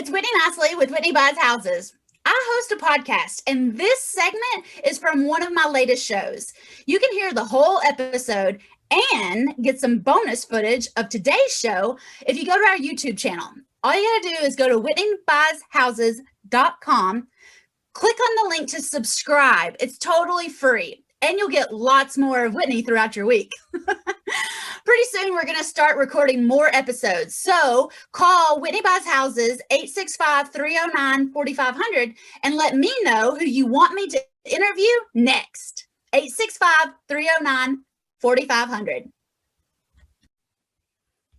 It's Whitney Nicely with Whitney Buys Houses. I host a podcast, and this segment is from one of my latest shows. You can hear the whole episode and get some bonus footage of today's show if you go to our YouTube channel. All you gotta do is go to WhitneyBuysHouses.com, click on the link to subscribe. It's totally free, and you'll get lots more of Whitney throughout your week. Pretty soon, we're going to start recording more episodes. So call Whitney Buys Houses 865-309-4500 and let me know who you want me to interview next. 865-309-4500.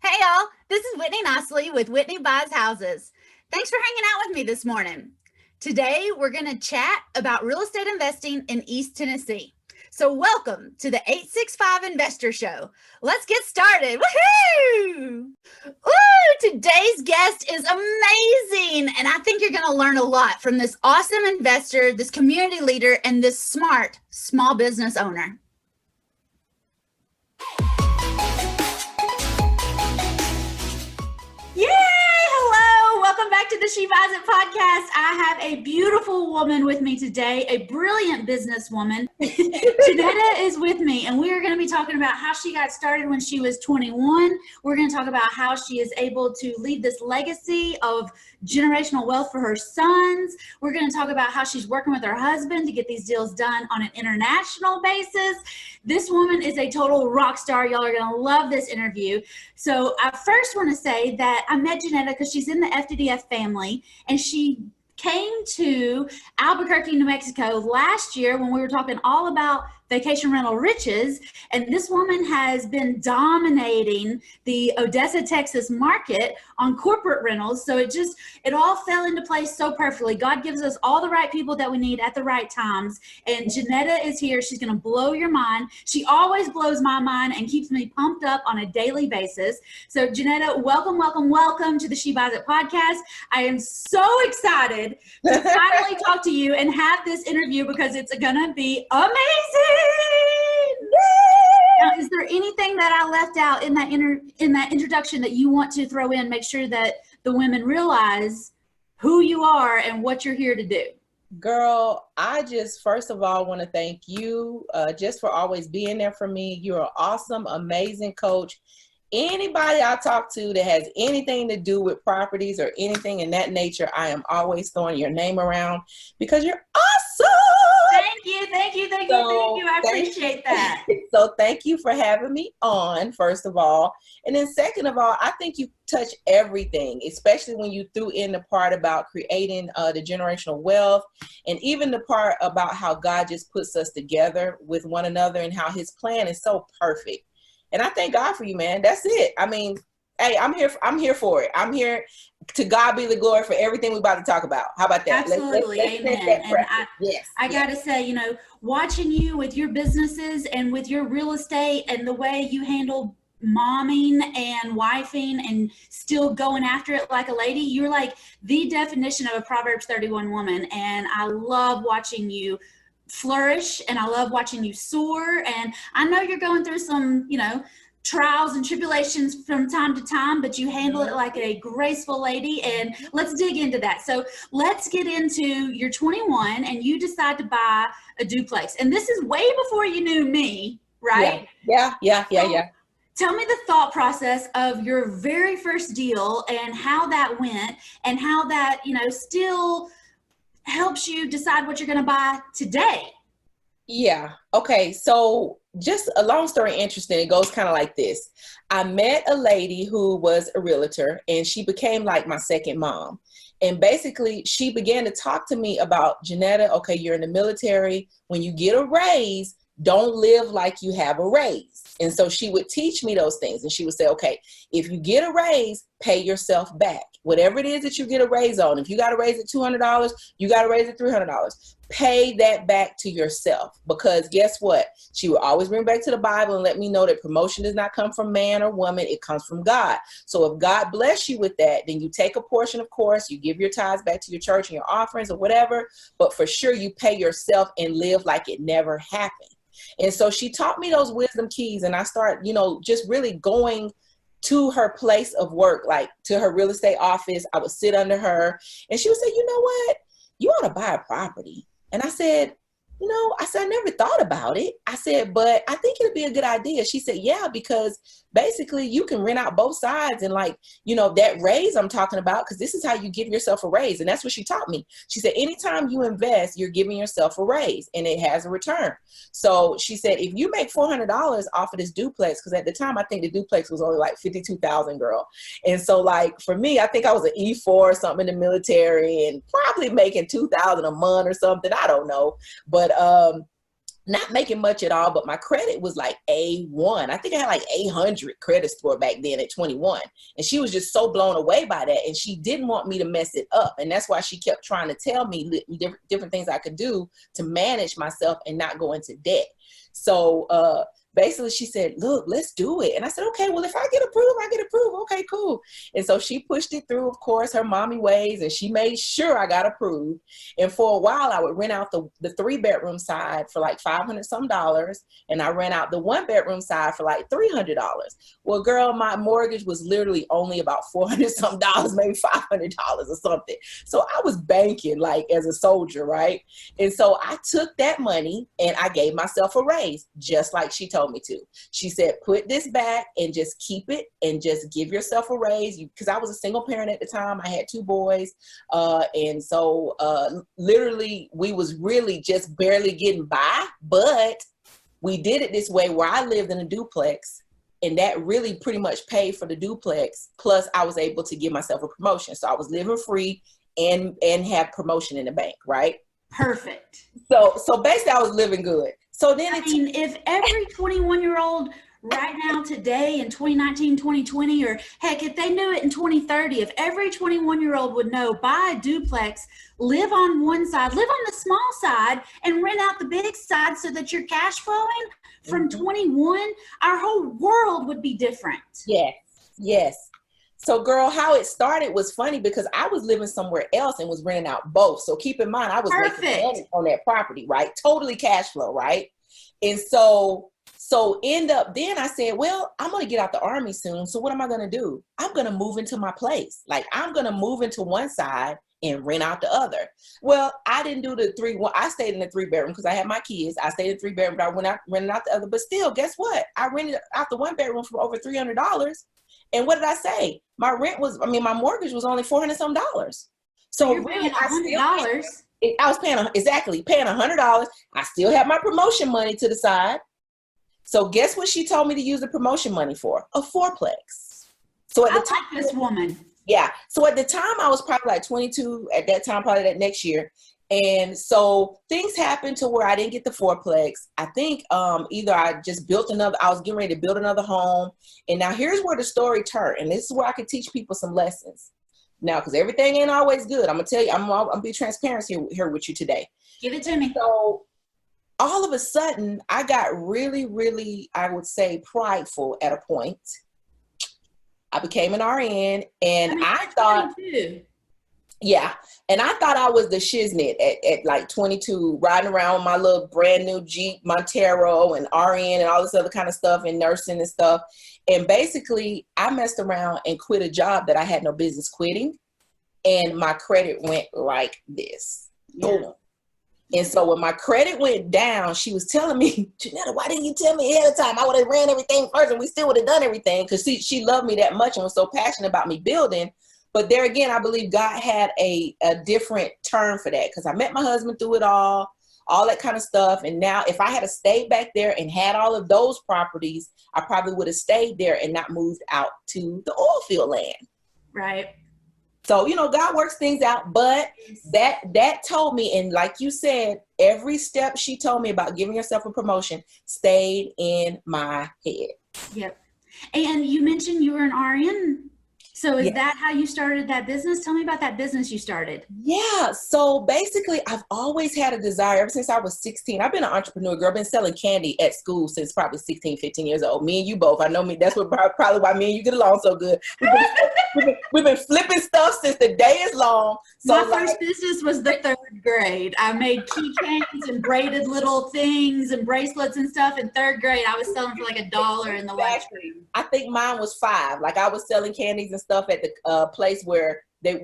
Hey, y'all. This is Whitney Nicely with Whitney Buys Houses. Thanks for hanging out with me this morning. Today, we're going to chat about real estate investing in East Tennessee. So welcome to the 865 Investor Show. Let's get started. Woohoo! Ooh, today's guest is amazing. And I think you're going to learn a lot from this awesome investor, this community leader, and this smart small business owner. Yay! Hello! Welcome back to the She Buys It podcast. I have a beautiful woman with me today, a brilliant businesswoman. Janetta is with me, and we are going to be talking about how she got started when she was 21. We're going to talk about how she is able to leave this legacy of generational wealth for her sons. We're going to talk about how she's working with her husband to get these deals done on an international basis. This woman is a total rock star. Y'all are going to love this interview. So I first want to say that I met Janetta because she's in the FDDF family, and she came to Albuquerque, New Mexico last year when we were talking all about vacation rental riches. And this woman has been dominating the Odessa, Texas market on corporate rentals. So it all fell into place so perfectly. God gives us all the right people that we need at the right times. And Janetta is here. She's going to blow your mind. She always blows my mind and keeps me pumped up on a daily basis. So Janetta, welcome, welcome, welcome to the She Buys It podcast. I am so excited to finally talk to you and have this interview because it's going to be amazing. Now, is there anything that I left out in that introduction that you want to throw in? Make sure that the women realize who you are and what you're here to do. Girl, I just first of all want to thank you just for always being there for me. You're an awesome, amazing coach. Anybody I talk to that has anything to do with properties or anything in that nature, I am always throwing your name around because you're awesome. Thank you. I appreciate that. So thank you for having me on, first of all. And then second of all, I think you touch everything, especially when you threw in the part about creating the generational wealth, and even the part about how God just puts us together with one another and how his plan is so perfect. And I thank God for you, man. That's it. I mean, hey, I'm here for it. I'm here. To God be the glory for everything we're about to talk about. How about that? Absolutely. Amen. And I got to say, watching you with your businesses and with your real estate and the way you handle momming and wifing and still going after it like a lady, you're like the definition of a Proverbs 31 woman. And I love watching you flourish, and I love watching you soar. And I know you're going through some, trials and tribulations from time to time, but you handle it like a graceful lady. And let's dig into that. So let's get into you're 21 and you decide to buy a duplex. And this is way before you knew me, right? Yeah. Tell me the thought process of your very first deal and how that went and how that, still helps you decide what you're going to buy today. Yeah. Okay. So just a long story interesting. It goes kind of like this. I met a lady who was a realtor, and she became like my second mom. And basically she began to talk to me about, Janetta, okay, you're in the military. When you get a raise, don't live like you have a raise. And so she would teach me those things. And she would say, okay, if you get a raise, pay yourself back. Whatever it is that you get a raise on, if you got to raise it $200, you got to raise it $300. Pay that back to yourself, because guess what? She would always bring back to the Bible and let me know that promotion does not come from man or woman. It comes from God. So if God bless you with that, then you take a portion, of course, you give your tithes back to your church and your offerings or whatever, but for sure you pay yourself and live like it never happened. And so she taught me those wisdom keys, and I start, just really going to her place of work, like to her real estate office. I would sit under her and she would say, you know what? You ought to buy a property. And I said, I never thought about it. I said, but I think it'd be a good idea. She said, yeah, because basically you can rent out both sides and that raise I'm talking about, because this is how you give yourself a raise. And that's what she taught me. She said, anytime you invest, you're giving yourself a raise and it has a return. So she said, if you make $400 off of this duplex, because at the time I think the duplex was only like 52,000, girl. And so like for me, I think I was an E4 or something in the military and probably making 2,000 a month or something. I don't know. But not making much at all, but my credit was like A1. I think I had like 800 credit score back then at 21. And she was just so blown away by that. And she didn't want me to mess it up. And that's why she kept trying to tell me different things I could do to manage myself and not go into debt. So basically she said, look, let's do it. And I said, okay, well, if I get approved, I get approved. Okay, cool. And so she pushed it through, of course, her mommy ways, and she made sure I got approved. And for a while, I would rent out the 3-bedroom side for like $500 some, and I rent out the 1-bedroom side for like $300. Well, girl, my mortgage was literally only about $400 some, maybe $500 or something. So I was banking like as a soldier, right? And so I took that money and I gave myself a raise, just like she told me to. She said, put this back and just keep it and just give yourself a raise. Because I was a single parent at the time. I had 2 boys. And so literally we was really just barely getting by, but we did it this way where I lived in a duplex, and that really pretty much paid for the duplex. Plus I was able to give myself a promotion. So I was living free and have promotion in the bank, right? Perfect. So basically I was living good. So then if every 21-year-old right now today in 2019, 2020, or heck, if they knew it in 2030, if every 21-year-old would know, buy a duplex, live on one side, live on the small side, and rent out the big side so that you're cash flowing from 21, our whole world would be different. Yes. So girl, how it started was funny because I was living somewhere else and was renting out both. So keep in mind, I was making money on that property, right? Totally cash flow, right? And so then I said, well, I'm going to get out the Army soon. So what am I going to do? I'm going to move into my place. Like I'm going to move into one side and rent out the other. Well, I didn't do the 3. Well, I stayed in the 3-bedroom because I had my kids. I stayed in 3-bedroom, but I went out, rented out the other. But still, guess what? I rented out the 1-bedroom for over $300. And what did I say? My mortgage was only $400 some. So you're paying $100. I was paying $100. I still had my promotion money to the side. So guess what she told me to use the promotion money for? A 4-plex. So at the time, like this woman. Yeah. So at the time I was probably like 22 at that time, probably that next year. And so things happened to where I didn't get the 4-plex. I think either I just I was getting ready to build another home. And now here's where the story turned. And this is where I could teach people some lessons. Now, because everything ain't always good. I'm going to tell you, I'm going to be transparent here with you today. Give it to me. So all of a sudden, I got really, really, I would say, prideful at a point. I became an RN, and I thought, 22. Yeah. And I thought I was the shiznit at like 22, riding around with my little brand new Jeep Montero and RN and all this other kind of stuff and nursing and stuff. And basically I messed around and quit a job that I had no business quitting. And my credit went like this. Yeah. And so when my credit went down, she was telling me, Janetta, why didn't you tell me ahead of time? I would have ran everything first and we still would have done everything. Because she loved me that much and was so passionate about me building. But there again, I believe God had a different turn for that, because I met my husband through it all that kind of stuff. And now if I had stayed back there and had all of those properties, I probably would have stayed there and not moved out to the oil field land. Right. So, God works things out, but that told me, and like you said, every step she told me about giving yourself a promotion stayed in my head. Yep. And you mentioned you were an RN. So is Yeah. that how you started that business? Tell me about that business you started. Yeah. So basically, I've always had a desire ever since I was 16. I've been an entrepreneur girl. I've been selling candy at school since probably 16, 15 years old. Me and you both. I know me. That's what probably why me and you get along so good. We've been flipping stuff since the day is long. So My first business was the third grade. I made keychains and braided little things and bracelets and stuff in third grade. I was selling for like $1 in the lunchroom. I think mine was 5. Like I was selling candies and stuff at the place where I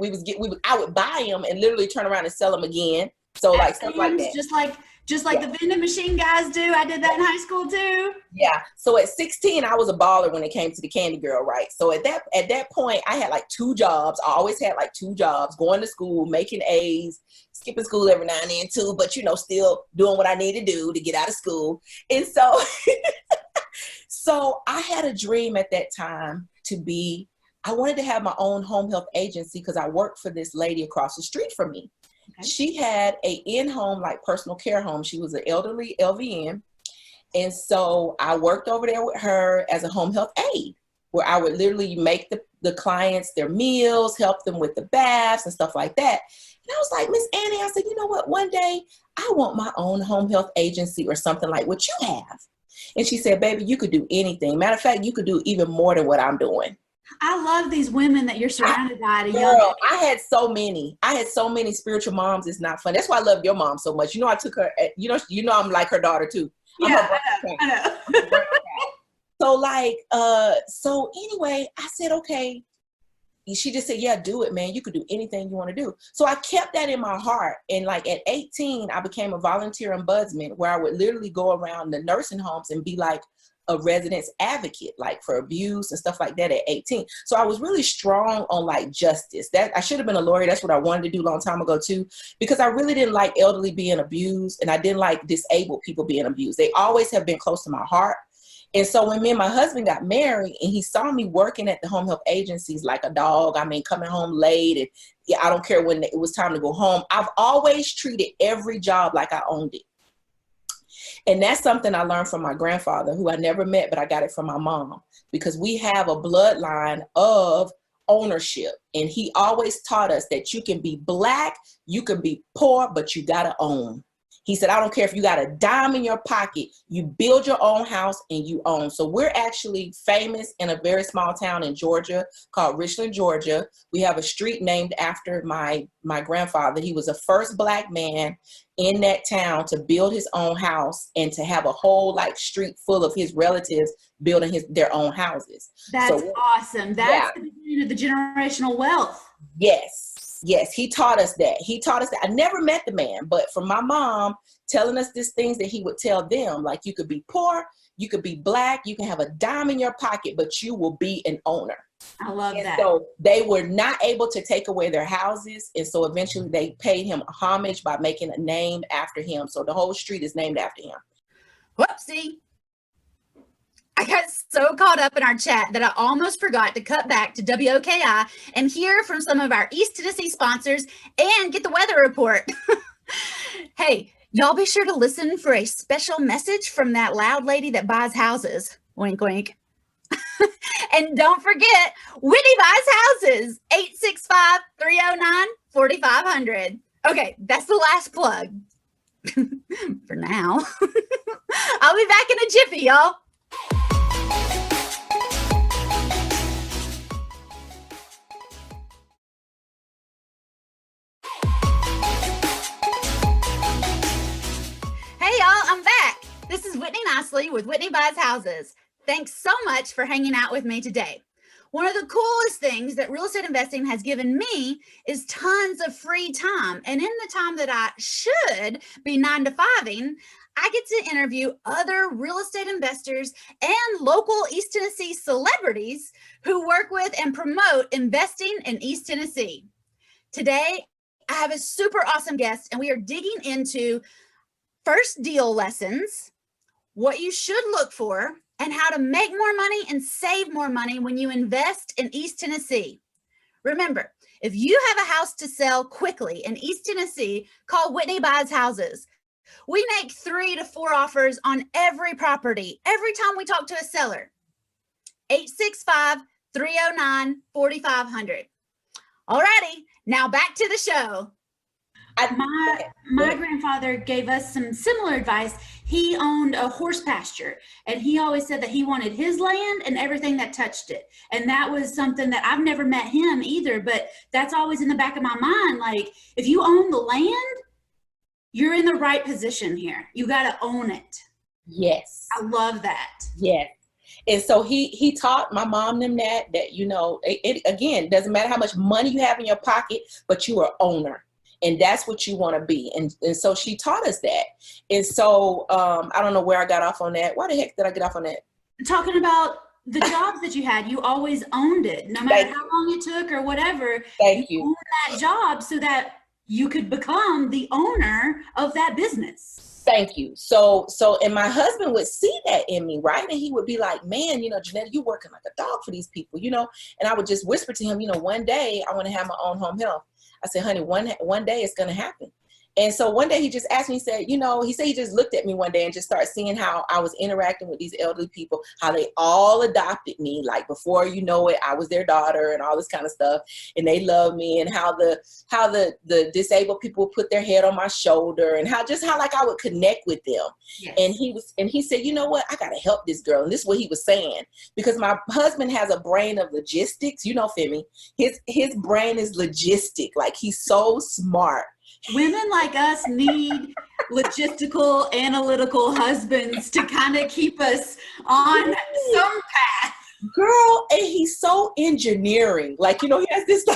would buy them and literally turn around and sell them again. So like stuff like that. Just like the vending machine guys do. I did that in high school too. Yeah. So at 16, I was a baller when it came to the candy girl, right? So at that point, I had like 2 jobs. I always had like 2 jobs, going to school, making A's, skipping school every now and then too, but still doing what I need to do to get out of school. And so, so I had a dream at that time I wanted to have my own home health agency because I worked for this lady across the street from me. Okay. She had a in-home, like personal care home. She was an elderly LVN. And so I worked over there with her as a home health aide, where I would literally make the clients their meals, help them with the baths and stuff like that. And I was like, Miss Annie, I said, you know what? One day I want my own home health agency or something like what you have. And she said, baby, you could do anything. Matter of fact, you could do even more than what I'm doing. I love these women that you're surrounded by at a young age. I had so many spiritual moms. It's not fun. That's why I love your mom so much. I took her, I'm like her daughter too. Yeah, I know. So anyway, I said, okay. She just said, yeah, do it, man. You could do anything you want to do. So I kept that in my heart. And like at 18, I became a volunteer ombudsman where I would literally go around the nursing homes and be like a resident's advocate, like for abuse and stuff like that at 18. So I was really strong on like justice. That I should have been a lawyer. That's what I wanted to do a long time ago too, because I really didn't like elderly being abused and I didn't like disabled people being abused. They always have been close to my heart. And so when me and my husband got married and he saw me working at the home health agencies like a dog, coming home late and I don't care when it was time to go home. I've always treated every job like I owned it. And that's something I learned from my grandfather, who I never met, but I got it from my mom, because we have a bloodline of ownership. And he always taught us that you can be Black, you can be poor, but you got to own. He said, I don't care if you got a dime in your pocket, you build your own house and you own. So we're actually famous in a very small town in Georgia called Richland, Georgia. We have a street named after my grandfather. He was the first Black man in that town to build his own house and to have a whole like street full of his relatives building their own houses. That's awesome. That's the beginning of the generational wealth. Yes, he taught us that. I never met the man, but from my mom telling us these things that he would tell them, like you could be poor, you could be Black, you can have a dime in your pocket, but you will be an owner. I love that. So they were not able to take away their houses. And so eventually they paid him homage by making a name after him. So the whole street is named after him. Whoopsie. I got so caught up in our chat that I almost forgot to cut back to WOKI and hear from some of our East Tennessee sponsors and get the weather report. Hey, y'all be sure to listen for a special message from that loud lady that buys houses. Wink, wink. And don't forget, Whitney buys houses, 865-309-4500. Okay, that's the last plug for now. I'll be back in a jiffy, y'all. Hey y'all, I'm back. This is Whitney Nicely with Whitney Buys Houses. Thanks so much for hanging out with me today. One of the coolest things that real estate investing has given me is tons of free time. And in the time that I should be 9 to 5ing, I get to interview other real estate investors and local East Tennessee celebrities who work with and promote investing in East Tennessee. Today, I have a super awesome guest, and we are digging into first deal lessons, what you should look for, and how to make more money and save more money when you invest in East Tennessee. Remember, if you have a house to sell quickly in East Tennessee, call Whitney Buys Houses. We make 3 to 4 offers on every property every time we talk to a seller. 309-4500. Alrighty, now back to the show. My grandfather gave us some similar advice. He owned a horse pasture, and he always said that he wanted his land and everything that touched it. And that was something that I've never met him either, but that's always in the back of my mind. Like, if you own the land, you're in the right position here. You got to own it. Yes. I love that. Yes. And so he taught my mom them that, you know, it again, doesn't matter how much money you have in your pocket, but you are owner. And that's what you want to be. And so she taught us that. And so I don't know where I got off on that. Why the heck did I get off on that? Talking about the jobs that you had, you always owned it, no matter how long it took or whatever. Thank you. Owned that job so that you could become the owner of that business. Thank you. So, and my husband would see that in me, right? And he would be like, man, you know, Janetta, you're working like a dog for these people, you know? And I would just whisper to him, you know, one day I want to have my own home health. I said, honey, one day it's going to happen. And so one day he just asked me, he said, you know, he said he just looked at me one day and just started seeing how I was interacting with these elderly people, how they all adopted me. Like, before you know it, I was their daughter and all this kind of stuff. And they loved me, and how the disabled people would put their head on my shoulder, and how like I would connect with them. Yes. And he said, you know what, I got to help this girl. And this is what he was saying, because my husband has a brain of logistics. You know, Femi, his brain is logistic. Like, he's so smart. Women like us need logistical, analytical husbands to kind of keep us on some path. Girl, and he's so engineering. Like, you know, he has this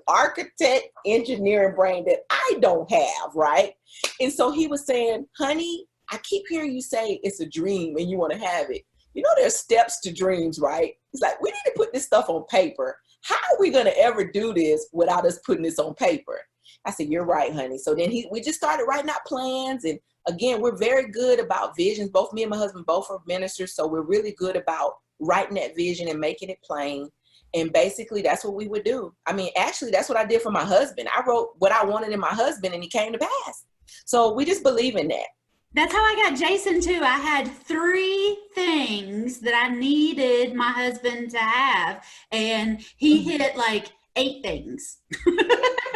architect engineering brain that I don't have, right? And so he was saying, honey, I keep hearing you say it's a dream and you want to have it. You know, there's steps to dreams, right? He's like, we need to put this stuff on paper. How are we going to ever do this without us putting this on paper? I said, you're right, honey. So then we just started writing out plans. And again, we're very good about visions. Both me and my husband, both are ministers. So we're really good about writing that vision and making it plain. And basically that's what we would do. I mean, actually, that's what I did for my husband. I wrote what I wanted in my husband and he came to pass. So we just believe in that. That's how I got Jason too. I had 3 things that I needed my husband to have, and he hit like 8 things.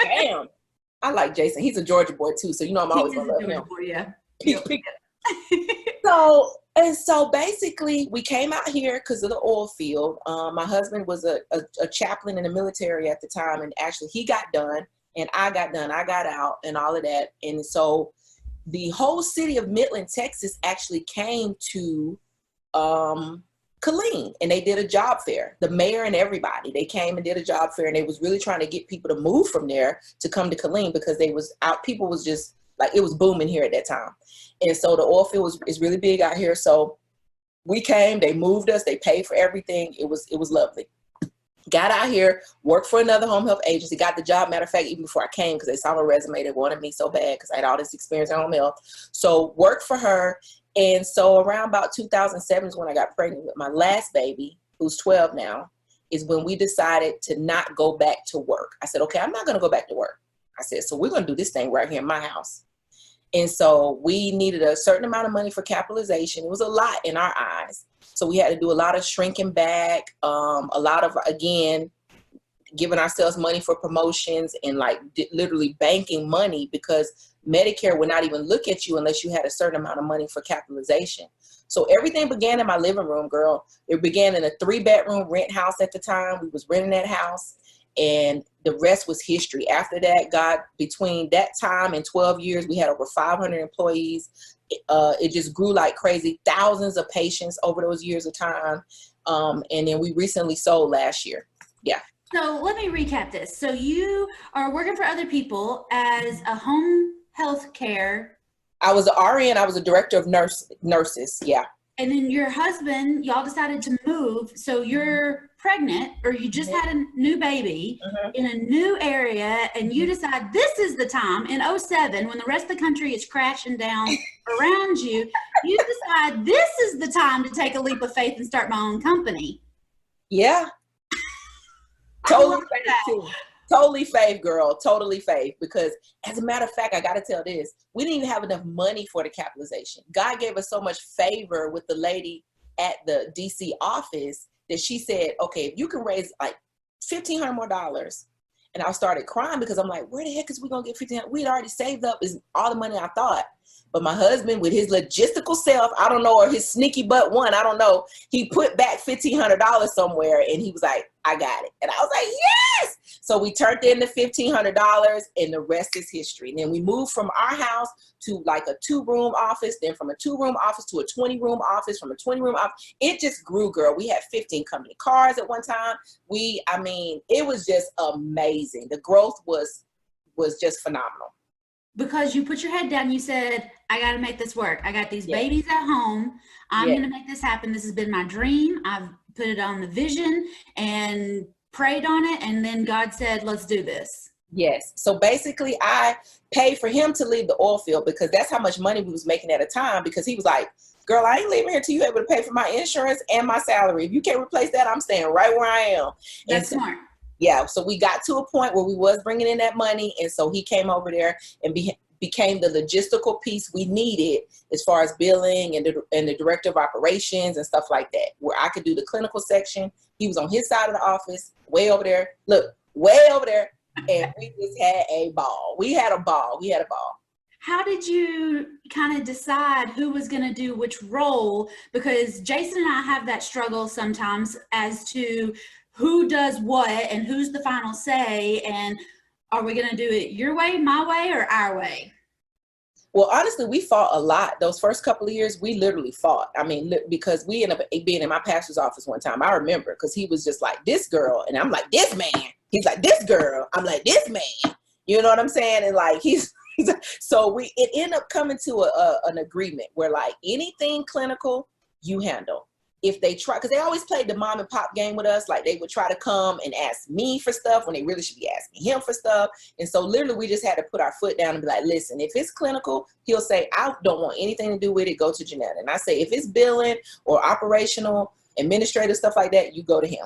Damn. I like Jason. He's a Georgia boy too, so you know I'm always gonna love him. Boy, yeah. So basically we came out here because of the oil field. My husband was a chaplain in the military at the time, and actually he got done and I got done. I got out and all of that. And so the whole city of Midland, Texas actually came to Killeen, and they did a job fair. The mayor and everybody, they came and did a job fair, and they was really trying to get people to move from there to come to Killeen, because people was just like, it was booming here at that time. And so the oil field is really big out here. So we came, they moved us, they paid for everything. It was lovely. Got out here, worked for another home health agency, got the job. Matter of fact, even before I came, because they saw my resume, they wanted me so bad because I had all this experience in home health. So worked for her. And so around about 2007 is when I got pregnant with my last baby, who's 12 now, is when we decided to not go back to work. I said, okay, I'm not going to go back to work. I said, so we're going to do this thing right here in my house. And so we needed a certain amount of money for capitalization. It was a lot in our eyes. So we had to do a lot of shrinking back, a lot of, again, giving ourselves money for promotions, and like literally banking money, because Medicare would not even look at you unless you had a certain amount of money for capitalization. So everything began in my living room, girl. It began in a 3-bedroom rent house at the time. We was renting that house, and the rest was history. After that, between that time and 12 years, we had over 500 employees. It just grew like crazy, thousands of patients over those years of time. And then we recently sold last year. Yeah. So let me recap this. So you are working for other people as a home health care. I was an RN. I was a director of nurses. Yeah. And then your husband, y'all decided to move. So you're pregnant, or you just had a new baby in a new area, and you decide this is the time in 2007, when the rest of the country is crashing down around you, you decide this is the time to take a leap of faith and start my own company. Yeah. Totally faith too. Totally faith, girl. Totally faith. Because as a matter of fact, I got to tell this, we didn't even have enough money for the capitalization. God gave us so much favor with the lady at the DC office that she said, okay, if you can raise like $1,500 more, and I started crying because I'm like, where the heck is we gonna get $1,500? We'd already saved up is all the money I thought. But my husband, with his logistical self, I don't know, or his sneaky butt one, I don't know, he put back $1,500 somewhere, and he was like, I got it. And I was like, yes! So we turned in the $1,500, and the rest is history. And then we moved from our house to like a 2-room office, then from a 2-room office to a 20-room office, from a 20-room office. It just grew, girl. We had 15 company cars at one time. It was just amazing. The growth was just phenomenal. Because you put your head down, you said, I got to make this work. I got these Yes. babies at home. I'm Yes. going to make this happen. This has been my dream. I've put it on the vision and prayed on it. And then God said, let's do this. Yes. So basically, I paid for him to leave the oil field because that's how much money we was making at a time, because he was like, girl, I ain't leaving here till you able to pay for my insurance and my salary. If you can't replace that, I'm staying right where I am. That's smart. Yeah, so we got to a point where we was bringing in that money, and so he came over there and became the logistical piece we needed as far as billing and the director of operations and stuff like that, where I could do the clinical section. He was on his side of the office, way over there. Look, way over there, and we just had a ball. We had a ball. How did you kind of decide who was going to do which role? Because Jason and I have that struggle sometimes as to who does what and who's the final say, and are we going to do it your way, my way, or our way? Well, honestly, we fought a lot. Those first couple of years, we literally fought. I mean, because we ended up being in my pastor's office one time. I remember, because he was just like, this girl, and I'm like, this man. He's like, this girl. I'm like, this man. You know what I'm saying? And like, so it ended up coming to an agreement where like anything clinical, you handle. If they try, because they always played the mom and pop game with us, like they would try to come and ask me for stuff when they really should be asking him for stuff. And so literally we just had to put our foot down and be like, listen, if it's clinical, he'll say, I don't want anything to do with it, go to Janetta. And I say, if it's billing or operational, administrative stuff like that, you go to him.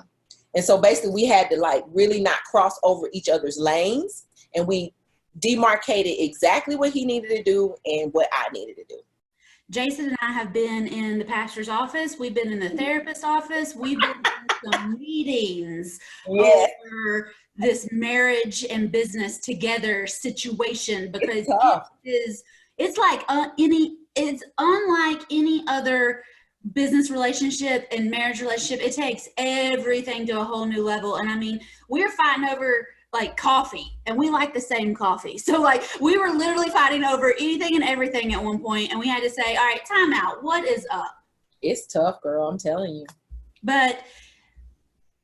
And so basically we had to like really not cross over each other's lanes, and we demarcated exactly what he needed to do and what I needed to do. Jason and I have been in the pastor's office. We've been in the therapist's office. We've been in some meetings over this marriage and business together situation, because it's unlike any other business relationship and marriage relationship. It takes everything to a whole new level. And I mean, we're fighting over like coffee, and we like the same coffee. So like we were literally fighting over anything and everything at one point, and we had to say, all right, time out. What is up? It's tough, girl. I'm telling you. But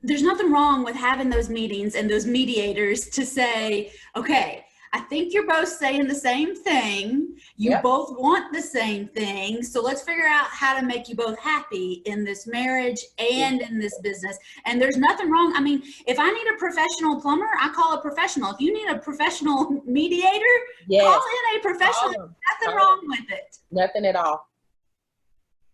there's nothing wrong with having those meetings and those mediators to say, okay, I think you're both saying the same thing. You both want the same thing. So let's figure out how to make you both happy in this marriage and in this business. And there's nothing wrong. I mean, if I need a professional plumber, I call a professional. If you need a professional mediator, call in a professional. Nothing wrong with it. Nothing at all.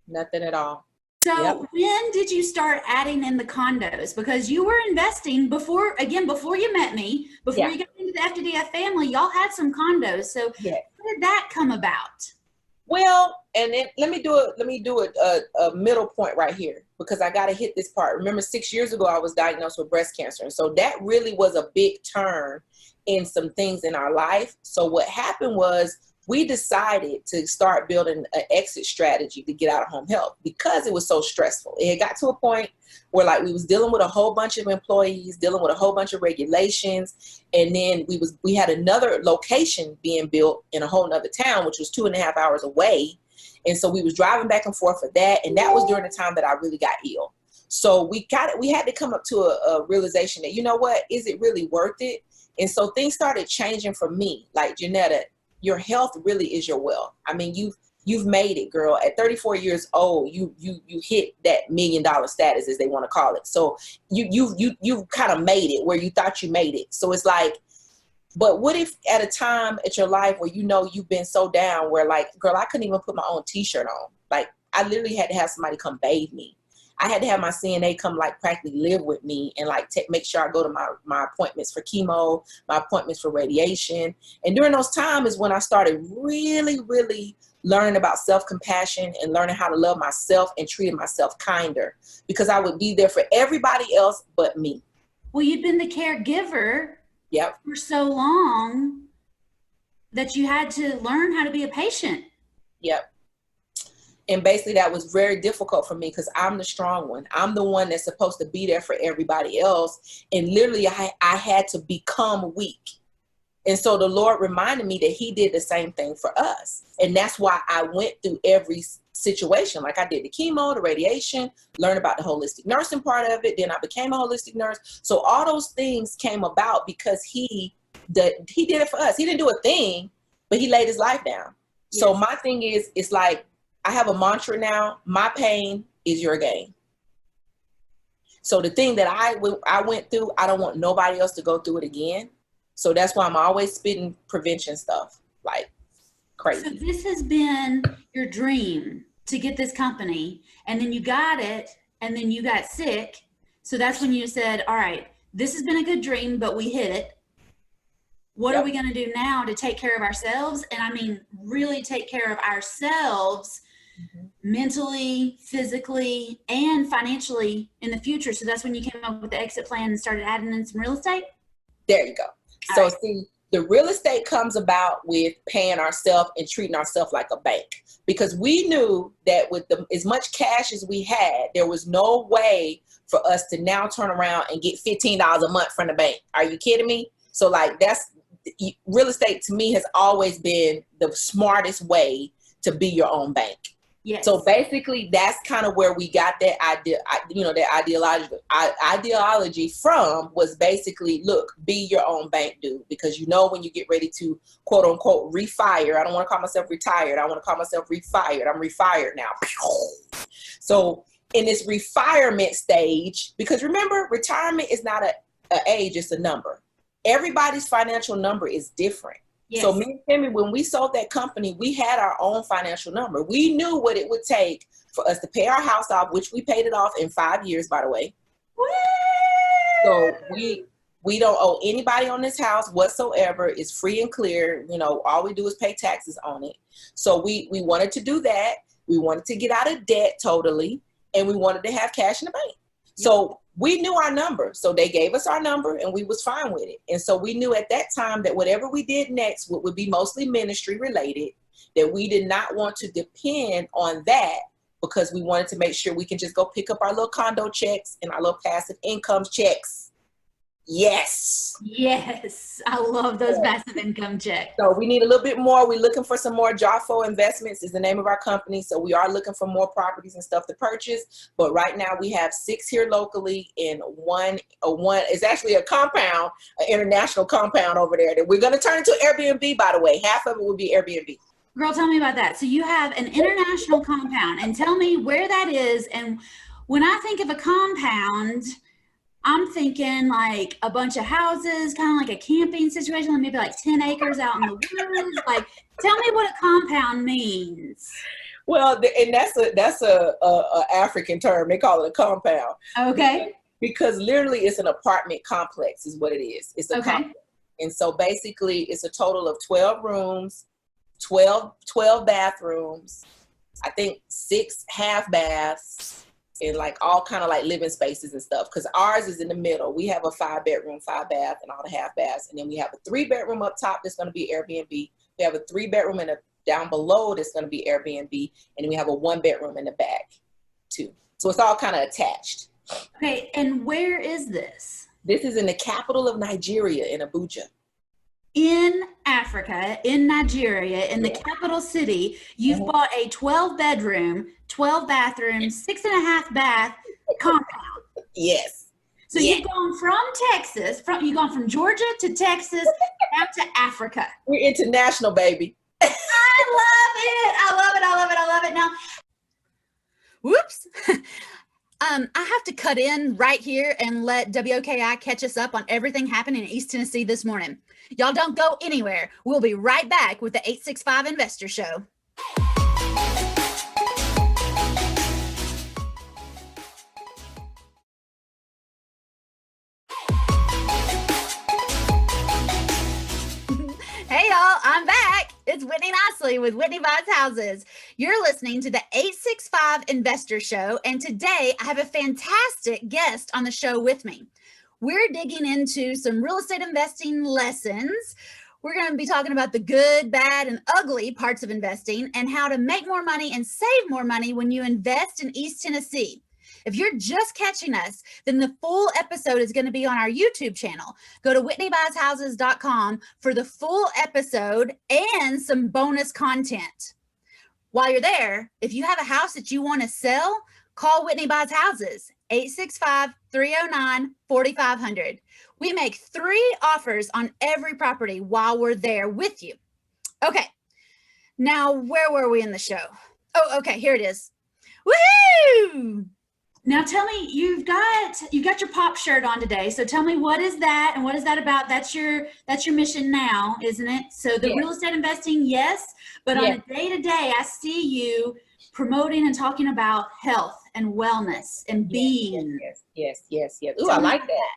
Nothing at all. So when did you start adding in the condos? Because you were investing before you met me, before you got into the FDDF family, y'all had some condos. So how did that come about? Well, and then let me do a middle point right here, because I got to hit this part. Remember, 6 years ago, I was diagnosed with breast cancer. And so that really was a big turn in some things in our life. So what happened was, we decided to start building an exit strategy to get out of home health because it was so stressful. It had got to a point where like we was dealing with a whole bunch of employees, dealing with a whole bunch of regulations. And then we had another location being built in a whole nother town, which was 2.5 hours away. And so we was driving back and forth for that. And that was during the time that I really got ill. So we had to come up to a realization that, you know what, is it really worth it? And so things started changing for me. Like, Janetta, your health really is your wealth. I mean, you've made it, girl. At 34 years old, you hit that $1 million status, as they want to call it. So you kind of made it where you thought you made it. So it's like, but what if at a time at your life where you know you've been so down, where like, girl, I couldn't even put my own t-shirt on. Like, I literally had to have somebody come bathe me. I had to have my CNA come like practically live with me and like make sure I go to my appointments for chemo, my appointments for radiation. And during those times is when I started really, really learning about self-compassion and learning how to love myself and treating myself kinder, because I would be there for everybody else but me. Well, you'd been the caregiver Yep. for so long that you had to learn how to be a patient. Yep. And basically that was very difficult for me because I'm the strong one. I'm the one that's supposed to be there for everybody else. And literally I had to become weak. And so the Lord reminded me that he did the same thing for us. And that's why I went through every situation. Like I did the chemo, the radiation, learned about the holistic nursing part of it. Then I became a holistic nurse. So all those things came about because he did it for us. He didn't do a thing, but he laid his life down. Yes. So my thing is, it's like, I have a mantra now, my pain is your gain. So the thing that I went through, I don't want nobody else to go through it again. So that's why I'm always spitting prevention stuff like crazy. So this has been your dream to get this company, and then you got it, and then you got sick. So that's when you said, all right, this has been a good dream, but we hit it. What are we going to do now to take care of ourselves? And I mean, really take care of ourselves mentally, physically, and financially in the future. So that's when you came up with the exit plan and started adding in some real estate? There you go. So see, the real estate comes about with paying ourselves and treating ourselves like a bank, because we knew that with as much cash as we had, there was no way for us to now turn around and get $15 a month from the bank. Are you kidding me? So like real estate to me has always been the smartest way to be your own bank. Yes. So basically that's kind of where we got that idea, that ideology from, was basically, look, be your own bank, dude, because when you get ready to quote unquote refire, I don't want to call myself retired. I want to call myself refired. I'm refired now. So in this refirement stage, because remember, retirement is not an age, it's a number. Everybody's financial number is different. Yes. So me and Timmy, when we sold that company, we had our own financial number. We knew what it would take for us to pay our house off, which we paid it off in 5 years, by the way. Woo! So we don't owe anybody on this house whatsoever. It's free and clear. All we do is pay taxes on it. So we wanted to do that. We wanted to get out of debt totally, and we wanted to have cash in the bank. Yep. So we knew our number. So they gave us our number and we was fine with it. And so we knew at that time that whatever we did next would be mostly ministry related, that we did not want to depend on that, because we wanted to make sure we can just go pick up our little condo checks and our little passive income checks. Yes. I love those passive income checks. So we need a little bit more. We're looking for some more. Jafo Investments is the name of our company. So we are looking for more properties and stuff to purchase. But right now we have 6 here locally, and one is actually a compound, an international compound over there that we're going to turn into Airbnb, by the way. Half of it will be Airbnb. Girl, tell me about that. So you have an international compound, and tell me where that is. And when I think of a compound, I'm thinking like a bunch of houses, kind of like a camping situation, like maybe like 10 acres out in the woods. Like, tell me what a compound means. Well, and that's a African term. They call it a compound. Okay. Because literally it's an apartment complex is what it is. It's a complex. And so basically it's a total of 12 rooms, 12 bathrooms, I think 6 half baths, and like all kind of like living spaces and stuff. Because ours is in the middle. We have a 5-bedroom, 5-bath, and all the half baths. And then we have a 3-bedroom up top that's going to be Airbnb. We have a 3-bedroom and down below that's going to be Airbnb. And then we have a 1-bedroom in the back too. So it's all kind of attached. Okay. And where is this? This is in the capital of Nigeria, in Abuja. In Africa, in Nigeria, in the capital city, you've bought a 12-bedroom, 12-bathroom, 6.5-bath compound. Yes. So you've gone from Texas, you've gone from Georgia to Texas, now to Africa. We're international, baby. I love it. I love it. I love it. I love it. Now, whoops. I have to cut in right here and let WOKI catch us up on everything happening in East Tennessee this morning. Y'all don't go anywhere. We'll be right back with the 865 Investor Show. Hey y'all, I'm back. It's Whitney Nicely with Whitney Buys Houses. You're listening to the 865 Investor Show, and today I have a fantastic guest on the show with me. We're digging into some real estate investing lessons. We're going to be talking about the good, bad, and ugly parts of investing and how to make more money and save more money when you invest in East Tennessee. If you're just catching us, then the full episode is going to be on our YouTube channel. Go to WhitneyBuysHouses.com for the full episode and some bonus content. While you're there, if you have a house that you want to sell, call Whitney Buys Houses, 865-309-4500. We make 3 offers on every property while we're there with you. Okay, now where were we in the show? Oh, okay, here it is. Woohoo! Now tell me, you've got your pop shirt on today. So tell me, what is that and what is that about? That's your mission now, isn't it? So the real estate investing, yes, but on a day-to-day, I see you promoting and talking about health and wellness and being. Yes. Ooh, I like that.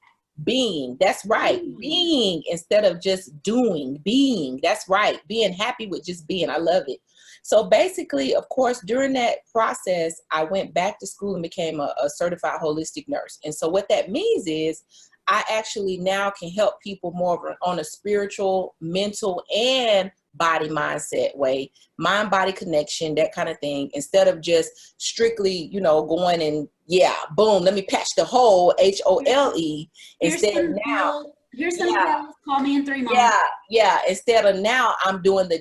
Being, that's right. Being instead of just doing. Being, that's right. Being happy with just being. I love it. So basically, of course, during that process, I went back to school and became a certified holistic nurse. And so what that means is I actually now can help people more on a spiritual, mental, and body mindset way, mind-body connection, that kind of thing, instead of just strictly, going and boom, let me patch the hole, HOLE, instead of now. Here's some pills, call me in 3 months. Instead of now, I'm doing the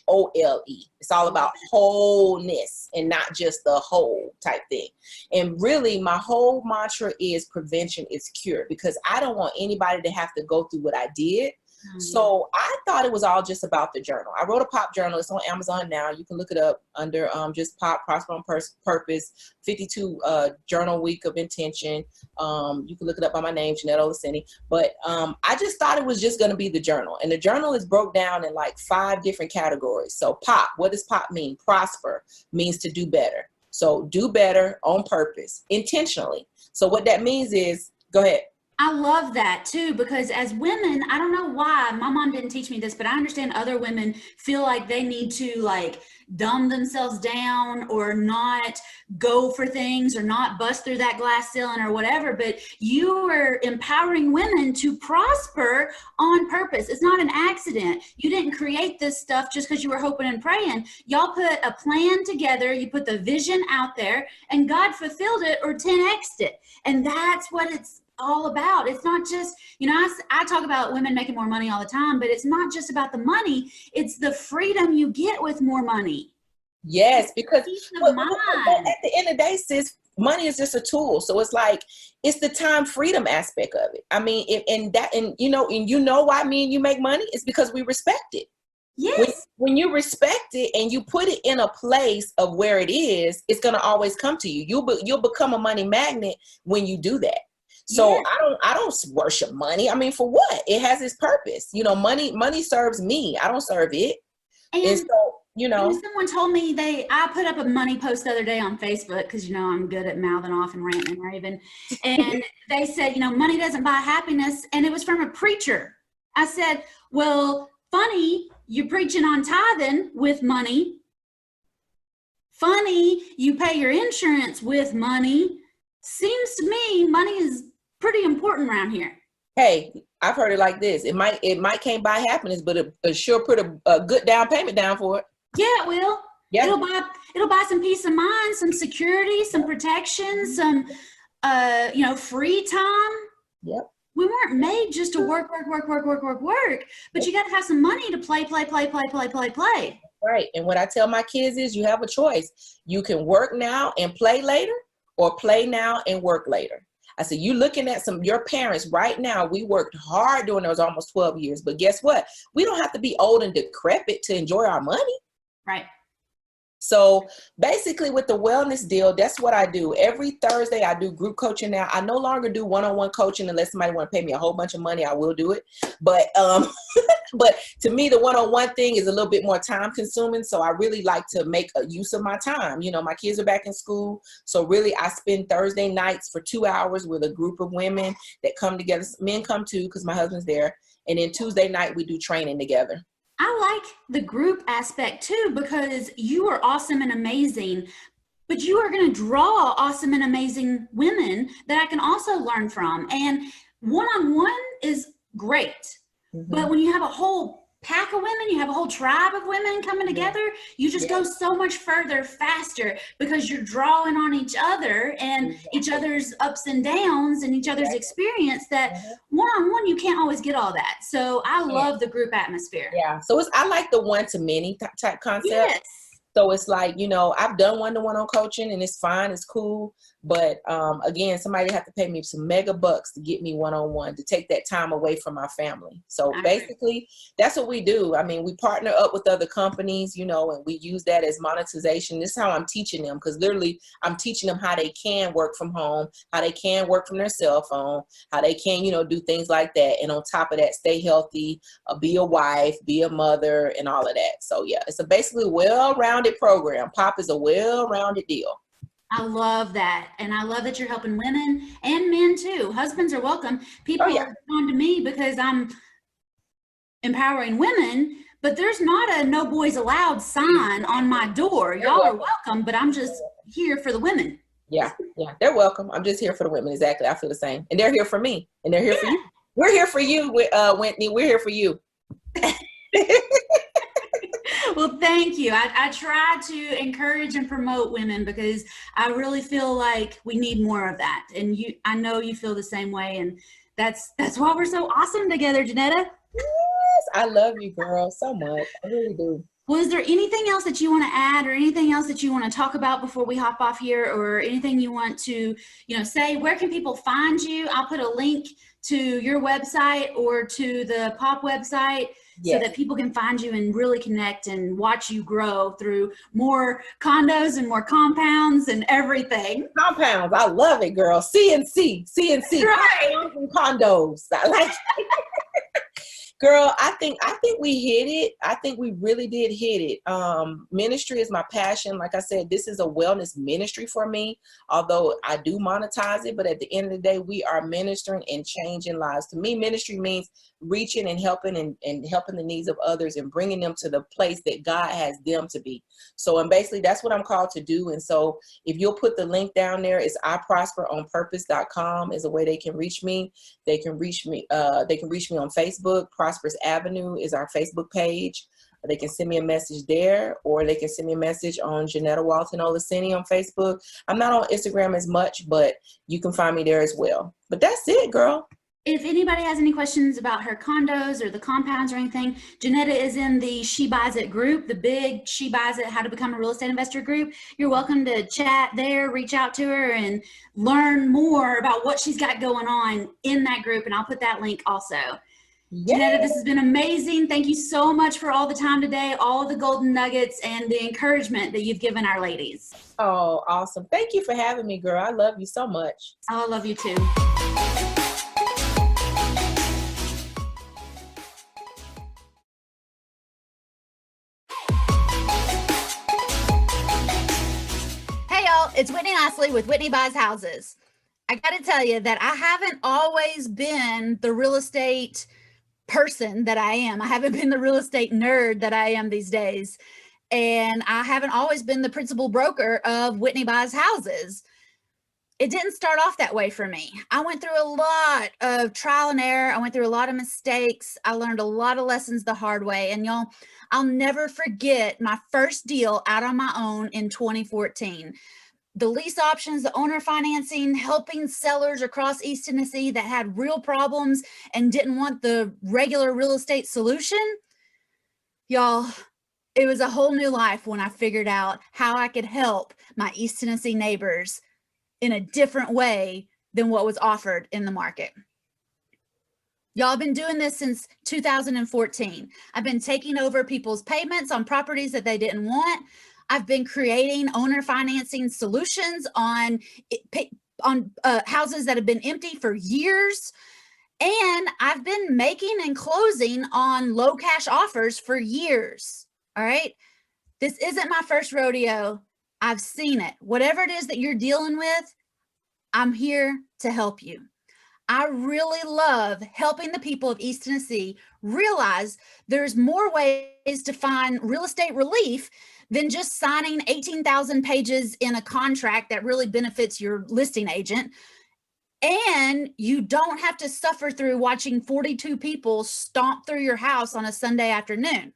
WHOLE. It's all about wholeness and not just the whole type thing. And really, my whole mantra is prevention is cure, because I don't want anybody to have to go through what I did. So I thought it was all just about the journal. I wrote a pop journal. It's on Amazon now. You can look it up under just Pop Prosper on Purpose 52 Journal Week of Intention. You can look it up by my name, Jeanette Olaseni. But I just thought it was just going to be the journal. And the journal is broke down in like 5 different categories. So pop, what does pop mean? Prosper means to do better. So do better on purpose, intentionally. So what that means is, go ahead. I love that too, because as women, I don't know why, my mom didn't teach me this, but I understand other women feel like they need to dumb themselves down or not go for things or not bust through that glass ceiling or whatever. But you are empowering women to prosper on purpose. It's not an accident. You didn't create this stuff just because you were hoping and praying. Y'all put a plan together. You put the vision out there and God fulfilled it or 10x'd it. And that's what it's all about. It's not just, I talk about women making more money all the time, but it's not just about the money. It's the freedom you get with more money. Yes, because at the end of the day, sis, money is just a tool. So it's like, it's the time freedom aspect of it. I mean, and you know why me and you make money? It's because we respect it. Yes. When you respect it and you put it in a place of where it is, it's going to always come to you. You'll become a money magnet when you do that. So yeah. I don't worship money. I mean, for what? It has its purpose. Money serves me. I don't serve it. And so, someone told me I put up a money post the other day on Facebook because, I'm good at mouthing off and ranting and raving. And they said, money doesn't buy happiness. And it was from a preacher. I said, well, funny, you're preaching on tithing with money. Funny, you pay your insurance with money. Seems to me money is pretty important around here. Hey, I've heard it like this. It might can't buy happiness, but it sure put a good down payment down for it. Yeah, it will. Yeah. It'll buy some peace of mind, some security, some protection, some free time. Yep. We weren't made just to work, but you got to have some money to play. Right. And what I tell my kids is you have a choice. You can work now and play later, or play now and work later. I said, you looking at your parents right now, we worked hard during those almost 12 years, but guess what? We don't have to be old and decrepit to enjoy our money. Right. So basically with the wellness deal, that's what I do. Every Thursday I do group coaching now. I no longer do one-on-one coaching unless somebody want to pay me a whole bunch of money. I will do it. But but to me, the one-on-one thing is a little bit more time consuming. So I really like to make a use of my time. My kids are back in school. So really I spend Thursday nights for 2 hours with a group of women that come together. Men come too because my husband's there. And then Tuesday night we do training together. I like the group aspect too, because you are awesome and amazing, but you are going to draw awesome and amazing women that I can also learn from. And one-on-one is great. But when you have a whole pack of women, you have a whole tribe of women coming together, you just go so much further faster because you're drawing on each other and each other's ups and downs and each other's experience, that one-on-one you can't always get all that. So I love the group atmosphere. Yeah. So I like the one-to-many type concept. Yes. So it's like, you know, I've done one-to-one on coaching and it's fine, it's cool. But again, somebody have to pay me some mega bucks to get me one-on-one, to take that time away from my family. So basically, that's what we do. I mean, we partner up with other companies, you know, and we use that as monetization. This is how I'm teaching them, because literally I'm teaching them how they can work from home, how they can work from their cell phone, how they can, you know, do things like that. And on top of that, stay healthy, be a wife, be a mother, and all of that. So yeah, it's a basically well-rounded program. POP is a well-rounded deal. I love that. And I love that you're helping women and men too. Husbands are welcome. People are on to me because I'm empowering women, but there's not a no boys allowed sign on my door. Y'all are welcome, but I'm just here for the women. Yeah, they're welcome. I'm just here for the women. Exactly. I feel the same. And they're here for me. And they're here for you. We're here for you, Whitney. We're here for you. Well, thank you. I try to encourage and promote women because I really feel like we need more of that. And I know you feel the same way. And that's why we're so awesome together, Janetta. Yes, I love you, girl, so much. I really do. Well, is there anything else that you want to add, or anything else that you want to talk about before we hop off here, or anything you want to, say? Where can people find you? I'll put a link to your website or to the POP website so that people can find you and really connect and watch you grow through more condos and more compounds and everything. Compounds. I love it, girl. CNC. Right. Compounds and condos. I like it. Girl, I think we hit it. I think we really did hit it. Ministry is my passion. Like I said, this is a wellness ministry for me, although I do monetize it. But at the end of the day, we are ministering and changing lives. To me, ministry means reaching and helping and helping the needs of others and bringing them to the place that God has them to be. So, and basically that's what I'm called to do. And so if you'll put the link down there, it's iprosperonpurpose.com is a way they can reach me. They can reach me on Facebook. Prosperous Avenue is our Facebook page. They can send me a message there, or they can send me a message on Janetta Walton Olaseni on Facebook. I'm not on Instagram as much, but you can find me there as well. But that's it, girl. If anybody has any questions about her condos or the compounds or anything, Janetta is in the She Buys It group, the big She Buys It How to Become a Real Estate Investor group. You're welcome to chat there, reach out to her, and learn more about what she's got going on in that group. And I'll put that link also. Janetta, this has been amazing. Thank you so much for all the time today, all the golden nuggets, and the encouragement that you've given our ladies. Oh, awesome. Thank you for having me, girl. I love you so much. Oh, I love you too. Hey y'all, it's Whitney Nicely with Whitney Buys Houses. I got to tell you that I haven't always been the real estate person that I am. I haven't been the real estate nerd that I am these days. And I haven't always been the principal broker of Whitney Buys Houses. It didn't start off that way for me. I went through a lot of trial and error. I went through a lot of mistakes. I learned a lot of lessons the hard way. And y'all, I'll never forget my first deal out on my own in 2014. The lease options, the owner financing, helping sellers across East Tennessee that had real problems and didn't want the regular real estate solution. Y'all, it was a whole new life when I figured out how I could help my East Tennessee neighbors in a different way than what was offered in the market. Y'all, I've been doing this since 2014. I've been taking over people's payments on properties that they didn't want. I've been creating owner financing solutions on houses that have been empty for years. And I've been making and closing on low cash offers for years. All right. This isn't my first rodeo. I've seen it. Whatever it is that you're dealing with, I'm here to help you. I really love helping the people of East Tennessee realize there's more ways to find real estate relief than just signing 18,000 pages in a contract that really benefits your listing agent. And you don't have to suffer through watching 42 people stomp through your house on a Sunday afternoon.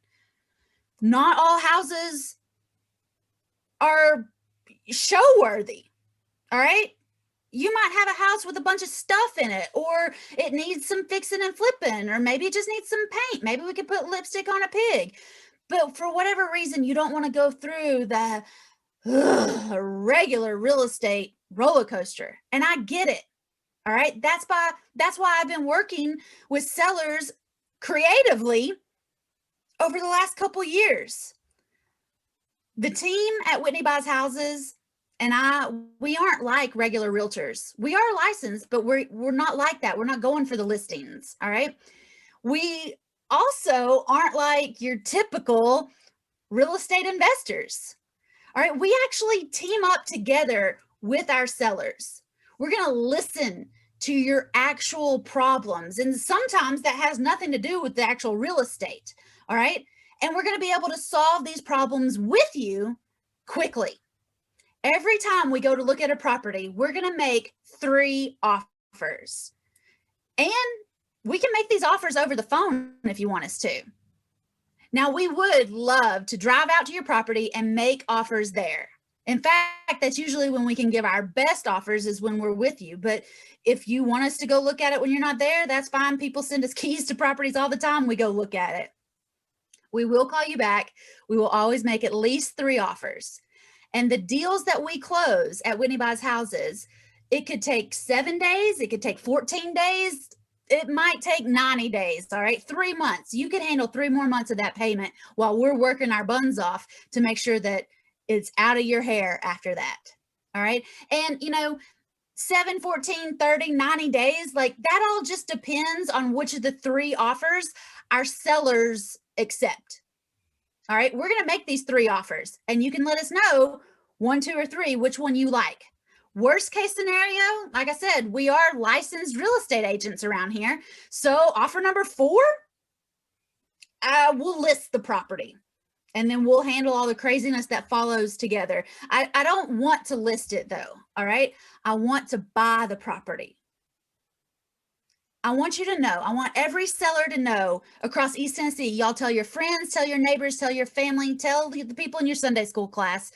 Not all houses are show worthy. All right. You might have a house with a bunch of stuff in it, or it needs some fixing and flipping, or maybe it just needs some paint. Maybe we could put lipstick on a pig. But for whatever reason, you don't want to go through the regular real estate roller coaster. And I get it. All right. That's why I've been working with sellers creatively over the last couple years. The team at Whitney Buys Houses and we aren't like regular realtors. We are licensed, but we're not like that. We're not going for the listings. All right. We also aren't like your typical real estate investors. All right. We actually team up together with our sellers. We're going to listen to your actual problems. And sometimes that has nothing to do with the actual real estate. All right. And we're going to be able to solve these problems with you quickly. Every time we go to look at a property, we're going to make 3 offers. And we can make these offers over the phone if you want us to. Now, we would love to drive out to your property and make offers there. In fact, that's usually when we can give our best offers, is when we're with you. But if you want us to go look at it when you're not there, that's fine. People send us keys to properties all the time. We go look at it. We will call you back. We will always make at least 3 offers. And the deals that we close at Whitney Buys Houses, it could take 7 days. It could take 14 days. It might take 90 days. All right. 3 months. You can handle 3 more months of that payment while we're working our buns off to make sure that it's out of your hair after that. All right. And 7, 14, 30, 90 days, like that all just depends on which of the 3 offers our sellers accept. All right. We're going to make these 3 offers and you can let us know 1, 2, or 3, which one you like. Worst case scenario, like I said, we are licensed real estate agents around here. So offer number 4, we'll list the property and then we'll handle all the craziness that follows together. I don't want to list it though. All right. I want to buy the property. I want you to know, I want every seller to know across East Tennessee, y'all tell your friends, tell your neighbors, tell your family, tell the people in your Sunday school class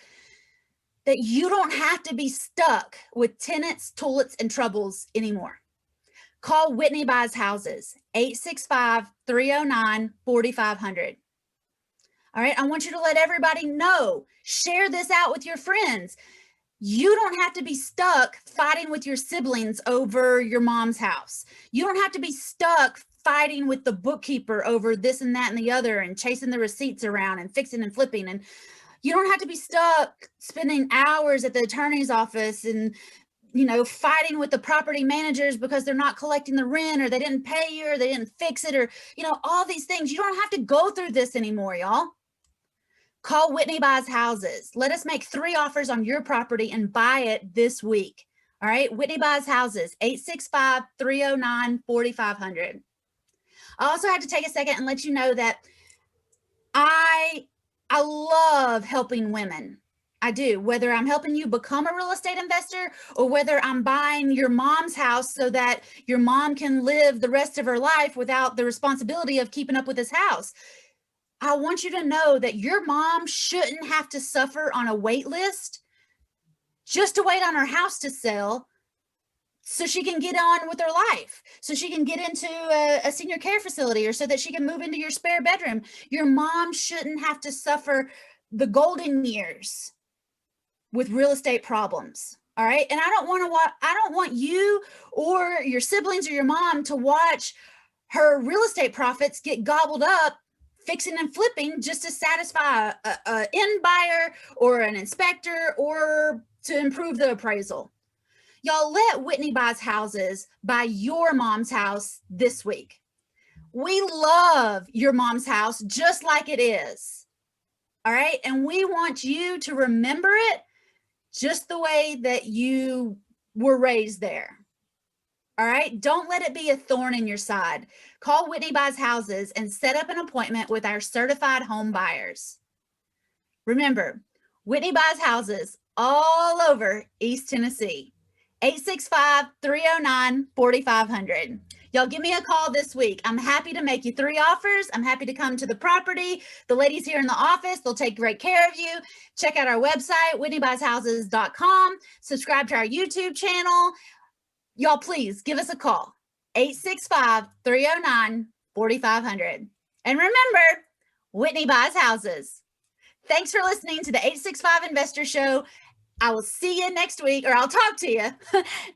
that you don't have to be stuck with tenants, toilets, and troubles anymore. Call Whitney Buys Houses, 865-309-4500. All right, I want you to let everybody know, share this out with your friends. You don't have to be stuck fighting with your siblings over your mom's house. You don't have to be stuck fighting with the bookkeeper over this and that and the other and chasing the receipts around and fixing and flipping. And you don't have to be stuck spending hours at the attorney's office and, fighting with the property managers because they're not collecting the rent or they didn't pay you or they didn't fix it or, all these things. You don't have to go through this anymore, y'all. Call Whitney Buys Houses. Let us make 3 offers on your property and buy it this week. All right. Whitney Buys Houses, 865-309-4500. I also had to take a second and let you know that I love helping women. I do, whether I'm helping you become a real estate investor or whether I'm buying your mom's house so that your mom can live the rest of her life without the responsibility of keeping up with this house. I want you to know that your mom shouldn't have to suffer on a wait list just to wait on her house to sell so she can get on with her life, so she can get into a senior care facility or so that she can move into your spare bedroom. Your mom shouldn't have to suffer the golden years with real estate problems. All right. And I don't want you or your siblings or your mom to watch her real estate profits get gobbled up fixing and flipping just to satisfy a end buyer or an inspector or to improve the appraisal. Y'all, let Whitney Buys Houses buy your mom's house this week. We love your mom's house just like it is. All right. And we want you to remember it just the way that you were raised there. All right. Don't let it be a thorn in your side. Call Whitney Buys Houses and set up an appointment with our certified home buyers. Remember, Whitney Buys Houses all over East Tennessee. 865-309-4500. Y'all give me a call this week. I'm happy to make you 3 offers. I'm happy to come to the property. The ladies here in the office, they'll take great care of you. Check out our website, whitneybuysHouses.com. Subscribe to our YouTube channel. Y'all, please give us a call. 865-309-4500. And remember, Whitney Buys Houses. Thanks for listening to the 865 Investor Show. I will see you next week, or I'll talk to you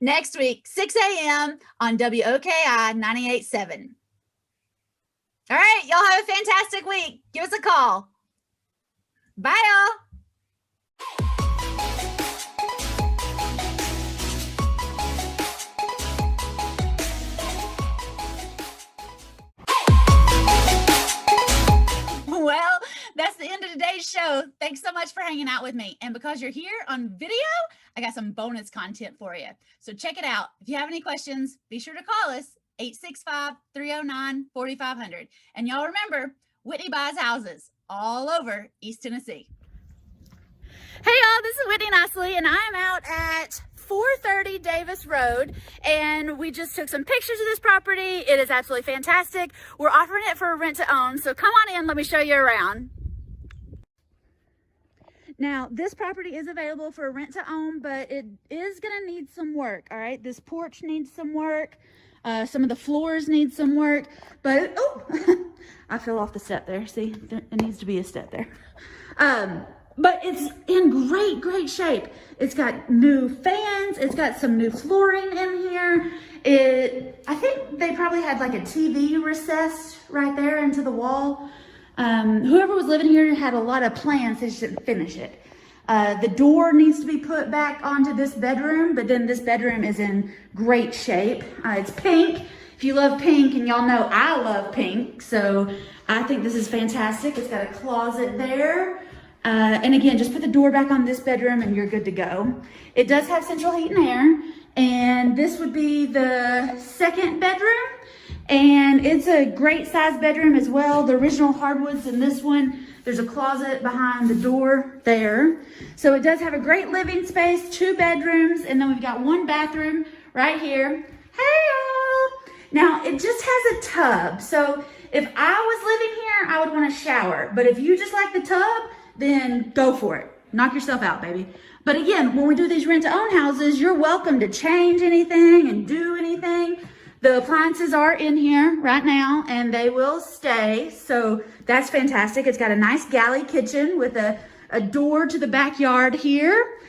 next week, 6 a.m. on WOKI 98.7. All right, y'all have a fantastic week. Give us a call. Bye, y'all. Well, that's the end of today's show. Thanks so much for hanging out with me. And because you're here on video, I got some bonus content for you. So check it out. If you have any questions, be sure to call us, 865-309-4500. And y'all remember, Whitney Buys Houses all over East Tennessee. Hey y'all, this is Whitney Nicely, and I am out at 430 Davis Road, and we just took some pictures of this property. It is absolutely fantastic. We're offering it for a rent to own, so come on in, let me show you around. Now, this property is available for a rent to own, but it is gonna need some work, all right? This porch needs some work. Some of the floors need some work, but, oh, I fell off the step there. See, there needs to be a step there. But it's in great shape. It's got new fans. It's got some new flooring in here. I think they probably had like a TV recessed right there into the wall. Whoever was living here had a lot of plans. They just didn't finish it. The door needs to be put back onto this bedroom, but then this bedroom is in great shape. It's pink. If you love pink, and y'all know I love pink, so I think this is fantastic. It's got a closet there. And again, just put the door back on this bedroom and you're good to go. It does have central heat and air, and this would be the second bedroom, and it's a great size bedroom as well. The original hardwoods in this one. There's a closet behind the door there. So it does have a great living space, 2 bedrooms, and then we've got 1 bathroom right here. Hey y'all! Now it just has a tub. So if I was living here, I would want a shower. But if you just like the tub, then go for it. Knock yourself out, baby. But again, when we do these rent-to-own houses, you're welcome to change anything and do anything. The appliances are in here right now, and they will stay. So that's fantastic. It's got a nice galley kitchen with a door to the backyard here.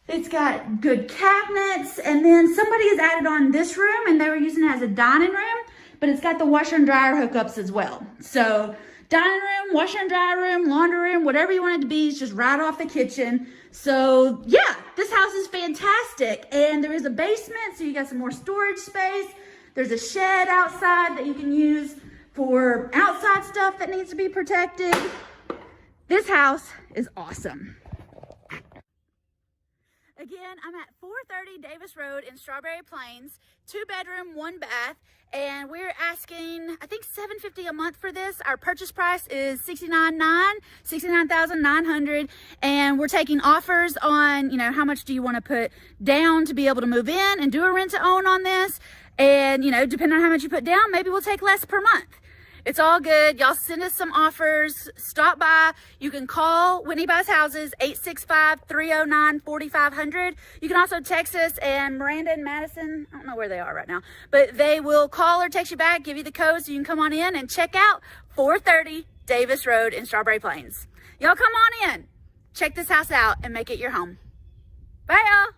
It's got good cabinets, and then somebody has added on this room, and they were using it as a dining room, but it's got the washer and dryer hookups as well. So dining room, washer and dryer room, laundry room, whatever you want it to be, is just right off the kitchen. So yeah, this house is fantastic. And there is a basement, so you got some more storage space. There's a shed outside that you can use for outside stuff that needs to be protected. This house is awesome. Again, I'm at 430 Davis Road in Strawberry Plains, 2 bedroom, 1 bath, and we're asking, I think, $750 a month for this. Our purchase price is $69,900, and we're taking offers on, you know, how much do you want to put down to be able to move in and do a rent to own on this, and, you know, depending on how much you put down, maybe we'll take less per month. It's all good. Y'all send us some offers. Stop by. You can call Whitney Buys Houses, 865-309-4500. You can also text us, and Miranda and Madison, I don't know where they are right now, but they will call or text you back, give you the code so you can come on in and check out 430 Davis Road in Strawberry Plains. Y'all come on in. Check this house out and make it your home. Bye, y'all.